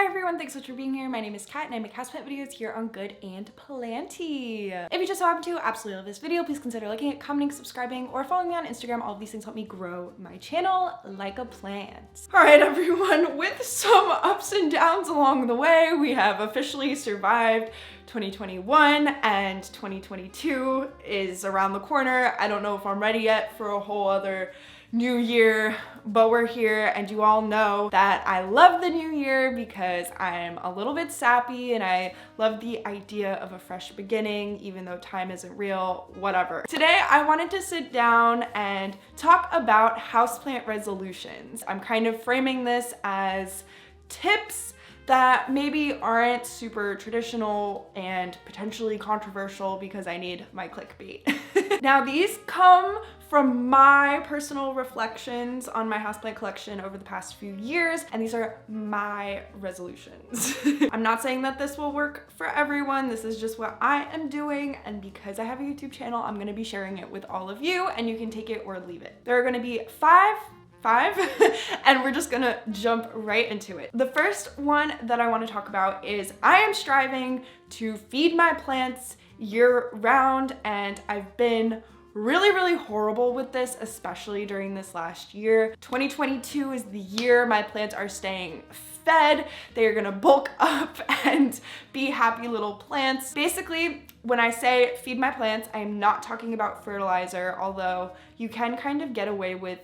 everyone, thanks so much for being here. My name is Kat and I make houseplant videos here on Good and Planty. If you just so happen to absolutely love this video, please consider liking it, commenting, subscribing, or following me on Instagram. All of these things help me grow my channel like a plant. All right, everyone, with some ups and downs along the way, we have officially survived 2021 and 2022 is around the corner. I don't know if I'm ready yet for a whole other new year, but we're here, and you all know that I love the new year because I'm a little bit sappy and I love the idea of a fresh beginning, even though time isn't real, whatever. Today, I wanted to sit down and talk about houseplant resolutions. I'm kind of framing this as tips that maybe aren't super traditional and potentially controversial because I need my clickbait. Now, these come from my personal reflections on my houseplant collection over the past few years, and these are my resolutions. I'm not saying that this will work for everyone. This is just what I am doing, and because I have a YouTube channel, I'm gonna be sharing it with all of you, and you can take it or leave it. There are gonna be five, and we're just gonna jump right into it. The first one that I want to talk about is I am striving to feed my plants year round, and I've been really horrible with this, especially during this last year. 2022 is the year my plants are staying fed. They are gonna bulk up and be happy little plants. Basically, when I say feed my plants, I am not talking about fertilizer, although you can kind of get away with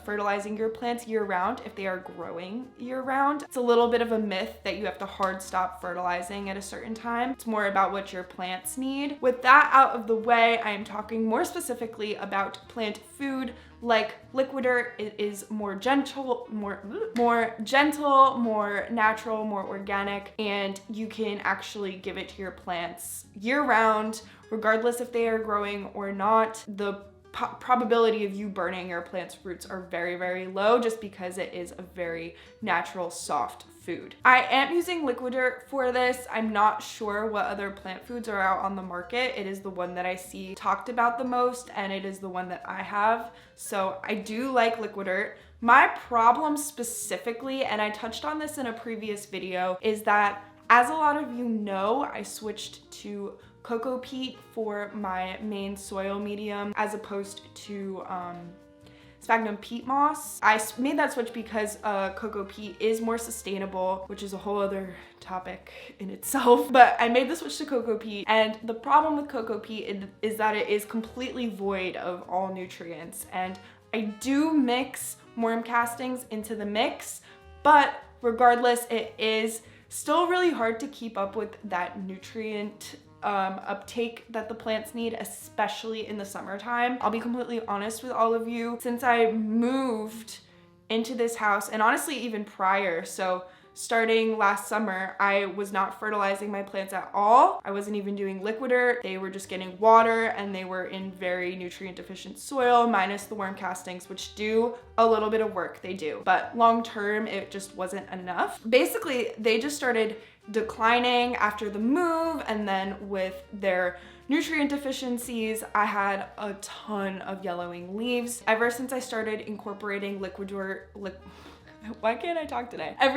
fertilizing your plants year round if they are growing year round. It's a little bit of a myth that you have to hard stop fertilizing at a certain time. It's more about what your plants need. With that out of the way, I am talking more specifically about plant food like Liquidirt. It is more gentle, more natural, more organic, and you can actually give it to your plants year round, regardless if they are growing or not. The probability of you burning your plant's roots are very low, just because it is a very natural, soft food. I am using Liquidirt for this. I'm not sure what other plant foods are out on the market. It is the one that I see talked about the most, and it is the one that I have. So I do like Liquidirt. My problem specifically, and I touched on this in a previous video, is that as a lot of you know, I switched to cocoa peat for my main soil medium as opposed to sphagnum peat moss. I made that switch because cocoa peat is more sustainable, which is a whole other topic in itself. But I made the switch to cocoa peat, and the problem with cocoa peat is that it is completely void of all nutrients. And I do mix worm castings into the mix, but regardless, it is still really hard to keep up with that nutrient uptake that the plants need, especially in the summertime. I'll be completely honest with all of you. Since I moved into this house, and honestly even prior, so starting last summer, I was not fertilizing my plants at all. I wasn't even doing Liquidirt. They were just getting water, and they were in very nutrient deficient soil, minus the worm castings, which do a little bit of work, they do. But long term, it just wasn't enough. Basically, they just started declining after the move, and then with their nutrient deficiencies, I had a ton of yellowing leaves. Ever since I started incorporating Liquidirt, why can't I talk today? Oh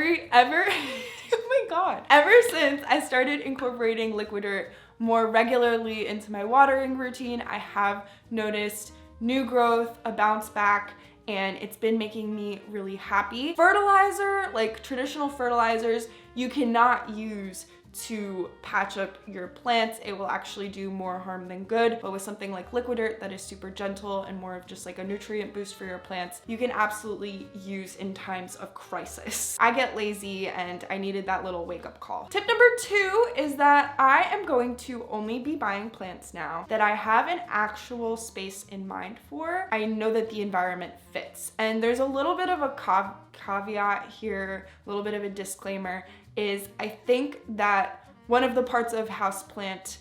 my God. Ever since I started incorporating Liquidirt more regularly into my watering routine, I have noticed new growth, a bounce back, and it's been making me really happy. Fertilizer, like traditional fertilizers, you cannot use to patch up your plants. It will actually do more harm than good. But with something like Liquidirt that is super gentle and more of just like a nutrient boost for your plants, you can absolutely use in times of crisis. I get lazy and I needed that little wake up call. Tip number 2 is that I am going to only be buying plants now that I have an actual space in mind for. I know that the environment fits. And there's a little bit of a caveat here, a little bit of a disclaimer, is I think that one of the parts of houseplant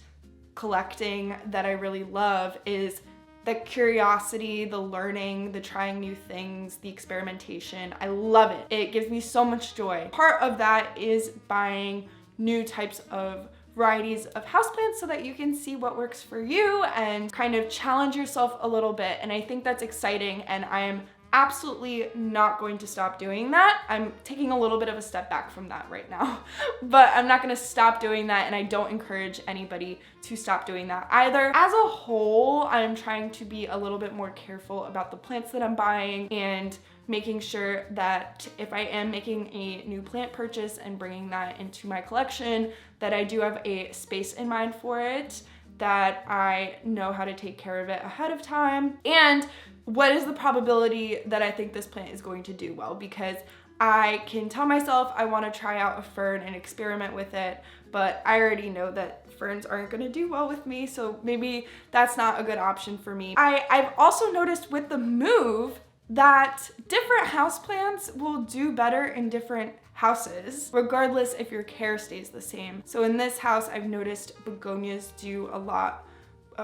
collecting that I really love is the curiosity, the learning, the trying new things, the experimentation. I love it. It gives me so much joy. Part of that is buying new types of varieties of houseplants so that you can see what works for you and kind of challenge yourself a little bit. And I think that's exciting, and I am absolutely not going to stop doing that. I'm taking a little bit of a step back from that right now, but I'm not gonna stop doing that, and I don't encourage anybody to stop doing that either. As a whole, I'm trying to be a little bit more careful about the plants that I'm buying and making sure that if I am making a new plant purchase and bringing that into my collection, that I do have a space in mind for it, that I know how to take care of it ahead of time, and what is the probability that I think this plant is going to do well, because I can tell myself I want to try out a fern and experiment with it, but I already know that ferns aren't going to do well with me, so maybe that's not a good option for me. I've also noticed with the move that different houseplants will do better in different houses, regardless if your care stays the same. So in this house, I've noticed begonias do a lot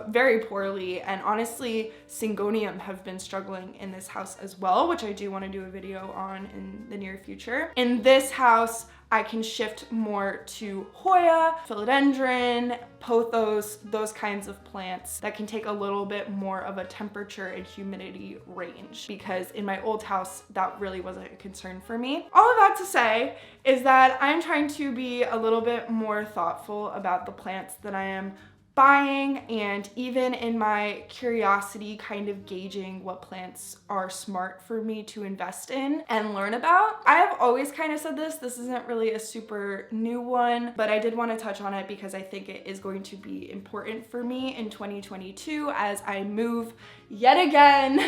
very poorly, and honestly syngonium have been struggling in this house as well, which I do want to do a video on in the near future. In this house, I can shift more to Hoya, philodendron, pothos, those kinds of plants that can take a little bit more of a temperature and humidity range, because in my old house, that really wasn't a concern for me. All of that to say is that I'm trying to be a little bit more thoughtful about the plants that I am buying, and even in my curiosity kind of gauging what plants are smart for me to invest in and learn about. I have always kind of said this isn't really a super new one, but I did want to touch on it because I think it is going to be important for me in 2022 as I move yet again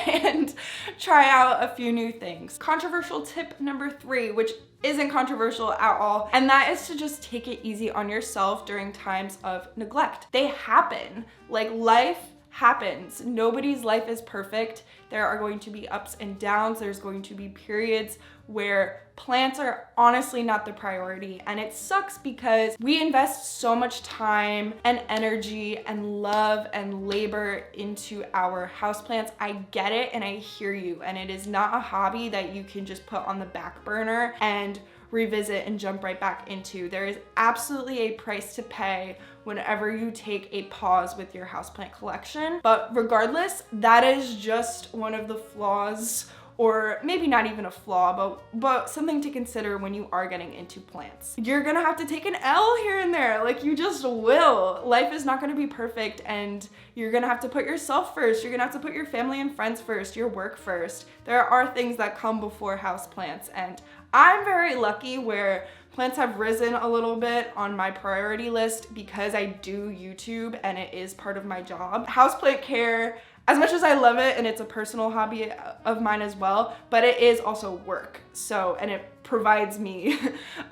and try out a few new things. Controversial tip number 3, which isn't controversial at all, and that is to just take it easy on yourself during times of neglect. They happen. Like, life happens. Nobody's life is perfect. There are going to be ups and downs. There's going to be periods where plants are honestly not the priority, and it sucks because we invest so much time and energy and love and labor into our houseplants. I get it and I hear you, and it is not a hobby that you can just put on the back burner and revisit and jump right back into. There is absolutely a price to pay whenever you take a pause with your houseplant collection, but regardless, that is just one of the flaws, or maybe not even a flaw, but something to consider when you are getting into plants. You're gonna have to take an L here and there, like you just will. Life is not gonna be perfect, and you're gonna have to put yourself first. You're gonna have to put your family and friends first, your work first. There are things that come before houseplants, and I'm very lucky where plants have risen a little bit on my priority list because I do YouTube and it is part of my job. Houseplant care, as much as I love it and it's a personal hobby of mine as well, but it is also work. So, and it provides me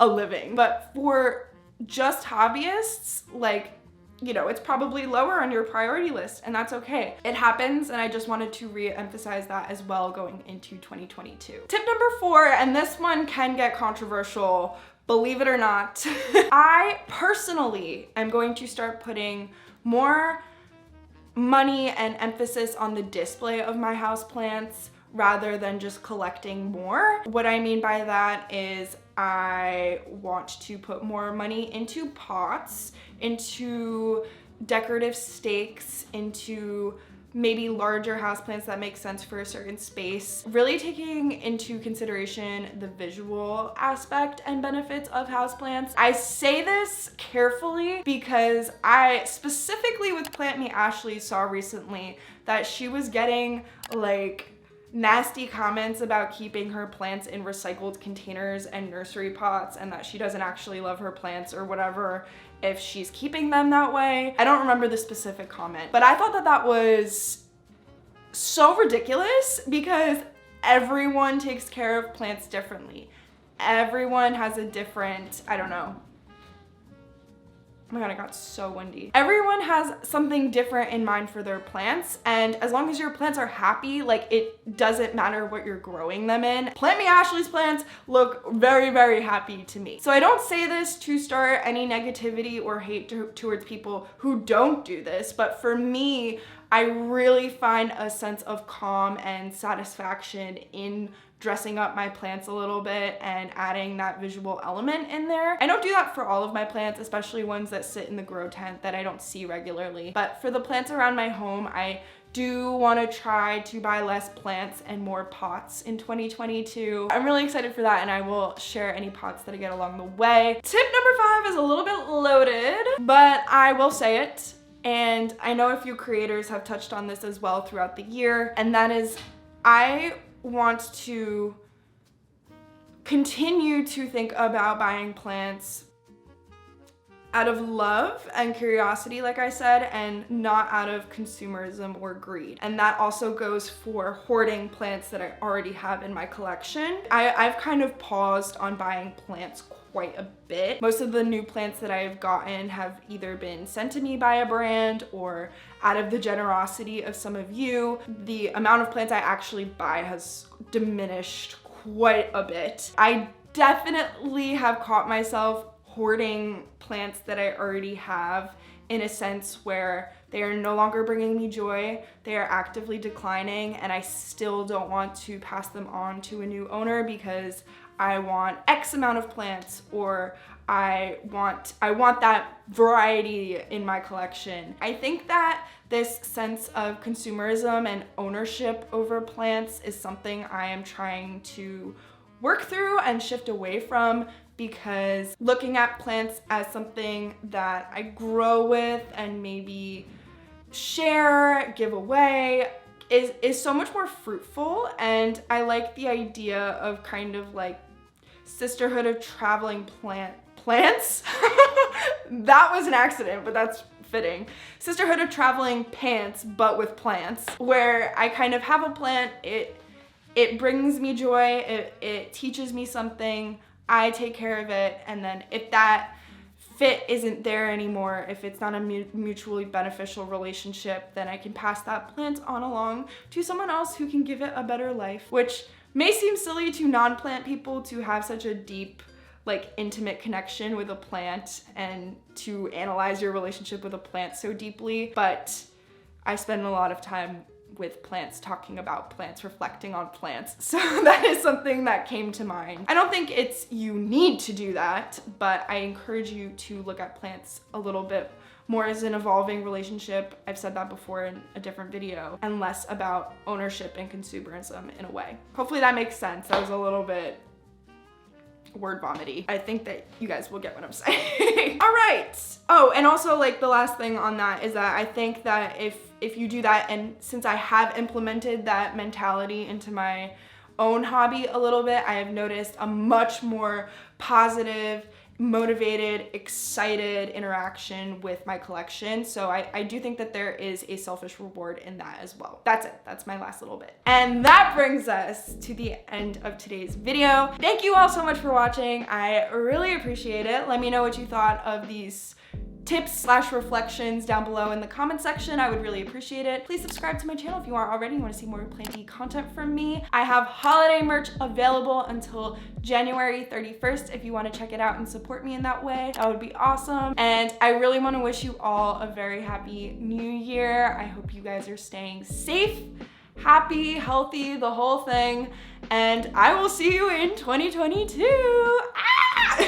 a living. But for just hobbyists, like, you know, it's probably lower on your priority list, and that's okay. It happens, and I just wanted to re-emphasize that as well going into 2022. Tip number 4, and this one can get controversial, believe it or not. I personally am going to start putting more money and emphasis on the display of my houseplants rather than just collecting more. What I mean by that is I want to put more money into pots, into decorative stakes, into maybe larger houseplants that make sense for a certain space. Really taking into consideration the visual aspect and benefits of houseplants. I say this carefully because I specifically with Plant Me Ashley saw recently that she was getting like nasty comments about keeping her plants in recycled containers and nursery pots, and that she doesn't actually love her plants or whatever if she's keeping them that way. I don't remember the specific comment, but I thought that that was so ridiculous because everyone takes care of plants differently. Everyone has a different, I don't know. Oh my God, it got so windy. Everyone has something different in mind for their plants, and as long as your plants are happy, like, it doesn't matter what you're growing them in. Plant Me Ashley's plants look very, very happy to me. So I don't say this to start any negativity or hate towards people who don't do this, but for me, I really find a sense of calm and satisfaction in dressing up my plants a little bit and adding that visual element in there. I don't do that for all of my plants, especially ones that sit in the grow tent that I don't see regularly. But for the plants around my home, I do want to try to buy less plants and more pots in 2022. I'm really excited for that, and I will share any pots that I get along the way. Tip number 5 is a little bit loaded, but I will say it. And I know a few creators have touched on this as well throughout the year, and that is I want to continue to think about buying plants out of love and curiosity, like I said, and not out of consumerism or greed. And that also goes for hoarding plants that I already have in my collection. I've kind of paused on buying plants quite a bit. Most of the new plants that I've gotten have either been sent to me by a brand or out of the generosity of some of you. The amount of plants I actually buy has diminished quite a bit. I definitely have caught myself hoarding plants that I already have in a sense where they are no longer bringing me joy, they are actively declining, and I still don't want to pass them on to a new owner because I want X amount of plants, or I want that variety in my collection. I think that this sense of consumerism and ownership over plants is something I am trying to work through and shift away from, because looking at plants as something that I grow with and maybe share, give away, is so much more fruitful. And I like the idea of kind of like sisterhood of traveling plants. That was an accident, but that's fitting. Sisterhood of traveling pants, but with plants, where I kind of have a plant, it brings me joy, it teaches me something, I take care of it, and then if that fit isn't there anymore, if it's not a mutually beneficial relationship, then I can pass that plant on along to someone else who can give it a better life, which may seem silly to non-plant people to have such a deep, like, intimate connection with a plant and to analyze your relationship with a plant so deeply, but I spend a lot of time with plants, talking about plants, reflecting on plants. So that is something that came to mind. I don't think you need to do that, but I encourage you to look at plants a little bit more as an evolving relationship. I've said that before in a different video, and less about ownership and consumerism in a way. Hopefully that makes sense. That was a little bit word vomity. I think that you guys will get what I'm saying. All right. Oh, and also, like, the last thing on that is that I think that if you do that, and since I have implemented that mentality into my own hobby a little bit, I have noticed a much more positive, motivated, excited interaction with my collection. So I do think that there is a selfish reward in that as well. That's it. That's my last little bit. And that brings us to the end of today's video. Thank you all so much for watching. I really appreciate it. Let me know what you thought of these tips/reflections down below in the comment section. I would really appreciate it. Please subscribe to my channel if you aren't already. You want to see more Planty content from me. I have holiday merch available until January 31st if you want to check it out and support me in that way. That would be awesome. And I really want to wish you all a very happy new year. I hope you guys are staying safe, happy, healthy, the whole thing. And I will see you in 2022.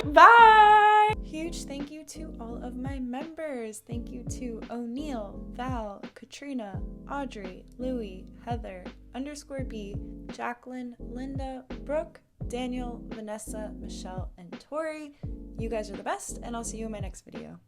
Bye! Huge thank you to all of my members. Thank you to O'Neill, Val, Katrina, Audrey, Louie, Heather, _B, Jacqueline, Linda, Brooke, Daniel, Vanessa, Michelle, and Tori. You guys are the best, and I'll see you in my next video.